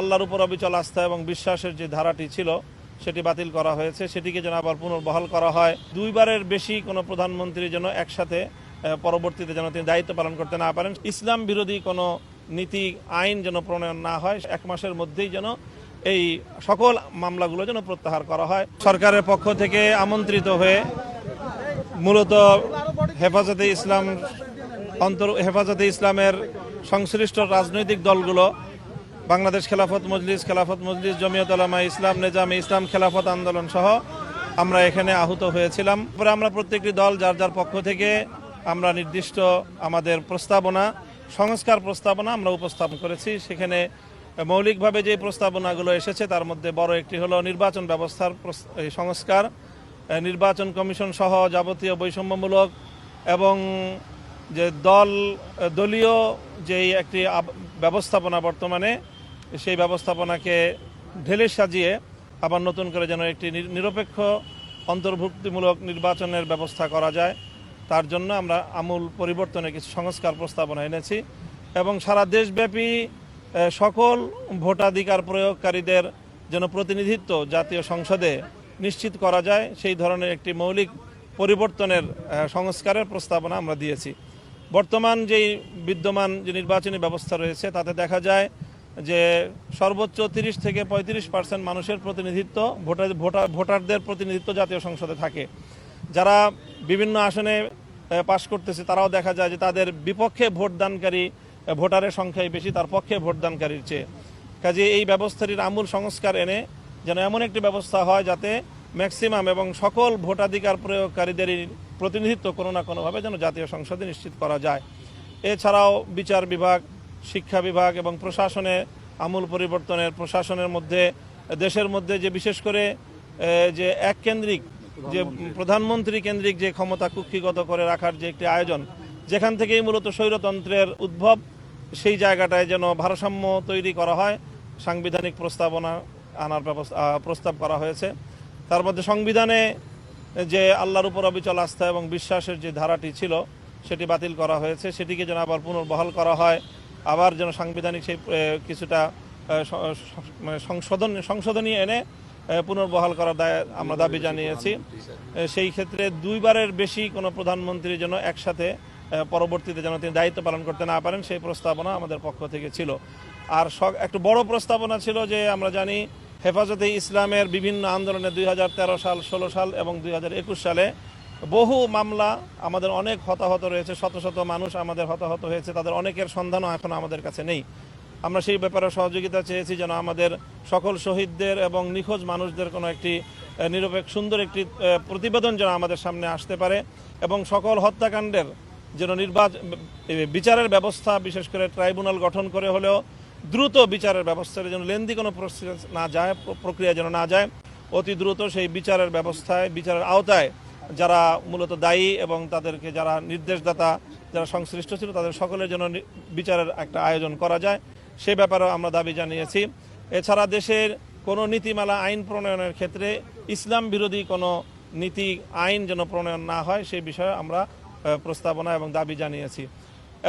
আল্লাহর উপর অবিচল আস্থা এবং বিশ্বাসের যে ধারাটি ছিল সেটি বাতিল করা হয়েছে, সেটিকে যেন আবার পুনর্বহাল করা হয়। দুইবারের বেশি কোনো প্রধানমন্ত্রী যেন একসাথে পরবর্তীতে যেন তিনি দায়িত্ব পালন করতে না পারেন, ইসলাম বিরোধী কোনো নীতি আইন যেন প্রণয়ন না হয়, 1 মাসের মধ্যেই যেন এই সকল মামলাগুলো যেন প্রত্যাহার করা হয়। সরকারের পক্ষ থেকে আমন্ত্রিত হয়ে মূলত হেফাজতে ইসলামের সংশ্লিষ্ট রাজনৈতিক দলগুলো, বাংলাদেশ খেলাফত মজলিস, জমিয়ত উলামা ইসলাম, নেজামে ইসলাম, খেলাফত আন্দোলন সহ আমরা এখানে আহত হয়েছিলাম। পরে আমরা প্রত্যেকটি দল যার যার পক্ষ থেকে আমরা নির্দিষ্ট আমাদের সংস্কার প্রস্তাবনা আমরা উপস্থাপন করেছি। সেখানে মৌলিকভাবে যে প্রস্তাবনাগুলো এসেছে তার মধ্যে বড় একটি হলো নির্বাচন ব্যবস্থার সংস্কার, নির্বাচন কমিশন সহ যাবতীয় বৈষম্যমূলক এবং যে দলীয় যেই একটি ব্যবস্থাপনা বর্তমানে, সেই ব্যবস্থাপনাকে ঢেলে সাজিয়ে আবার নতুন করে যেন একটি নিরপেক্ষ অন্তর্ভুক্তিমূলক নির্বাচনের ব্যবস্থা করা যায়, তার জন্য আমরা আমূল পরিবর্তনের কিছু সংস্কার প্রস্তাবনা এনেছি এবং সারা দেশব্যাপী সকল ভোটাধিকার প্রয়োগকারীদের যেন প্রতিনিধিত্ব জাতীয় সংসদে নিশ্চিত করা যায়, সেই ধরনের একটি মৌলিক পরিবর্তনের সংস্কারের প্রস্তাবনা আমরা দিয়েছি। বর্তমান যেই বিদ্যমান যে নির্বাচনী ব্যবস্থা রয়েছে তাতে দেখা যায় যে সর্বোচ্চ 30 থেকে 35% মানুষের প্রতিনিধিত্ব, ভোটারদের প্রতিনিধিত্ব জাতীয় সংসদে থাকে। যারা বিভিন্ন আসনে পাশ করতেছে তারাও দেখা যায় যে তাদের বিপক্ষে ভোটদানকারী ভোটারের সংখ্যাই বেশি তার পক্ষে ভোটদানকারীর চেয়ে। কাজে এই ব্যবস্থাটির আমূল সংস্কার এনে যেন এমন একটি ব্যবস্থা হয় যাতে ম্যাক্সিমাম এবং সকল ভোটাধিকার প্রয়োগকারীদেরই প্রতিনিধিত্ব কোনো না কোনোভাবে যেন জাতীয় সংসদে নিশ্চিত করা যায়। এছাড়াও বিচার বিভাগ, শিক্ষা বিভাগ এবং প্রশাসনে আমূল পরিবর্তনের, প্রশাসনের মধ্যে দেশের মধ্যে যে বিশেষ করে যে এককেন্দ্রিক, যে প্রধানমন্ত্রী কেন্দ্রিক যে ক্ষমতা কুক্ষিগত করে রাখার যে একটি আয়োজন, যেখান থেকেই মূলত স্বৈরতন্ত্রের উদ্ভব, সেই জায়গাটায় যেন ভারসাম্য তৈরি করা হয়, সাংবিধানিক প্রস্তাবনা আনার প্রস্তাব করা হয়েছে। তার মধ্যে সংবিধানে যে আল্লাহর উপর অবিচল আস্থা এবং বিশ্বাসের যে ধারাটি ছিল সেটি বাতিল করা হয়েছে, সেটিকে যেন আবার পুনর্বহাল করা হয়, আবার যেন সাংবিধানিক সেই কিছুটা সংশোধনী এনে পুনর্বহাল করার আমরা দাবি জানিয়েছি। সেই ক্ষেত্রে দুইবারের বেশি কোনো প্রধানমন্ত্রী যেন একসাথে পরবর্তীতে যেন তিনি দায়িত্ব পালন করতে না পারেন, সেই প্রস্তাবনা আমাদের পক্ষ থেকে ছিল। আর একটু বড় প্রস্তাবনা ছিল যে আমরা জানি হেফাজতে ইসলামের বিভিন্ন আন্দোলনে 2013 সাল, 16 সাল এবং 2021 সালে বহু মামলা, আমাদের অনেক হতাহত রয়েছে, শত শত মানুষ আমাদের হতাহত হয়েছে, তাদের অনেকের সন্ধানও এখন আমাদের কাছে নেই। আমরা সেই ব্যাপারে সহযোগিতা চেয়েছি যেন আমাদের সকল শহীদদের এবং নিখোঁজ মানুষদের কোনো একটি নিরপেক্ষ সুন্দর একটি প্রতিবেদন যেন আমাদের সামনে আসতে পারে এবং সকল হত্যাকাণ্ডের যেন বিচারের ব্যবস্থা, বিশেষ করে ট্রাইব্যুনাল গঠন করে হলেও দ্রুত বিচারের ব্যবস্থার যেন লেন্দি কোনো প্রক্রিয়া যেন না যায়, অতি দ্রুত সেই বিচারের ব্যবস্থায়, বিচারের আওতায় যারা মূলত দায়ী এবং তাদেরকে যারা নির্দেশদাতা, যারা সংশ্লিষ্ট ছিল, তাদের সকলের জন্য বিচারের একটা আয়োজন করা যায়, সে ব্যাপারেও আমরা দাবি জানিয়েছি। এছাড়া দেশের কোনো নীতিমালা আইন প্রণয়নের ক্ষেত্রে ইসলাম বিরোধী কোনো নীতি আইন যেন প্রণয়ন না হয়, সেই বিষয়ে আমরা প্রস্তাবনা এবং দাবি জানিয়েছি।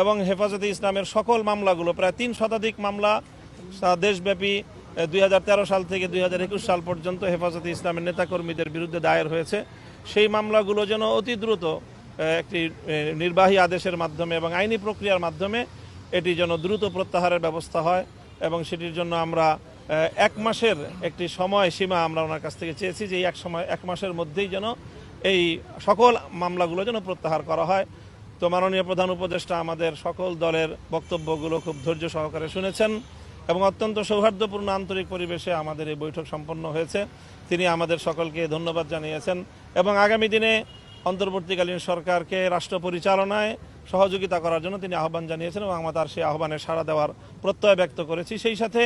এবং হেফাজতে ইসলামের সকল মামলাগুলো, প্রায় 3 শতাধিক মামলা দেশব্যাপী 2013 সাল থেকে 2021 সাল পর্যন্ত হেফাজতে ইসলামের নেতাকর্মীদের বিরুদ্ধে দায়ের হয়েছে, সেই মামলাগুলো যেন অতি দ্রুত একটি নির্বাহী আদেশের মাধ্যমে এবং আইনি প্রক্রিয়ার মাধ্যমে এটি যেন দ্রুত প্রত্যাহারের ব্যবস্থা হয় এবং সেটির জন্য আমরা 1 মাসের একটি সময় সীমা আমরা ওনার কাছ থেকে চেয়েছি যে 1 মাসের মধ্যেই যেন এই সকল মামলাগুলো যেন প্রত্যাহার করা হয়। তো মাননীয় প্রধান উপদেষ্টা আমাদের সকল দলের বক্তব্যগুলো খুব ধৈর্য সহকারে শুনেছেন এবং অত্যন্ত সৌহার্দ্যপূর্ণ আন্তরিক পরিবেশে আমাদের এই বৈঠক সম্পন্ন হয়েছে। তিনি আমাদের সকলকে ধন্যবাদ জানিয়েছেন এবং আগামী দিনে অন্তর্বর্তীকালীন সরকারকে রাষ্ট্র পরিচালনায় সহযোগিতা করার জন্য তিনি আহ্বান জানিয়েছেন এবং আমরা তার সেই আহ্বানে সাড়া দেওয়ার প্রত্যয় ব্যক্ত করেছি। সেই সাথে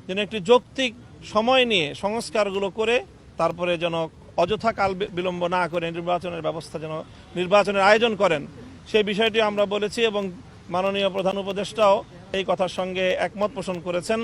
যেন একটি যৌক্তিক সময় নিয়ে সংস্কারগুলো করে তারপরে যেন অযথা কাল বিলম্ব না করে নির্বাচনের আয়োজন করেন, সেই বিষয়টি আমরা বলেছি এবং মাননীয় প্রধান উপদেষ্টাও এই কথার সঙ্গে একমত পোষণ করেছেন।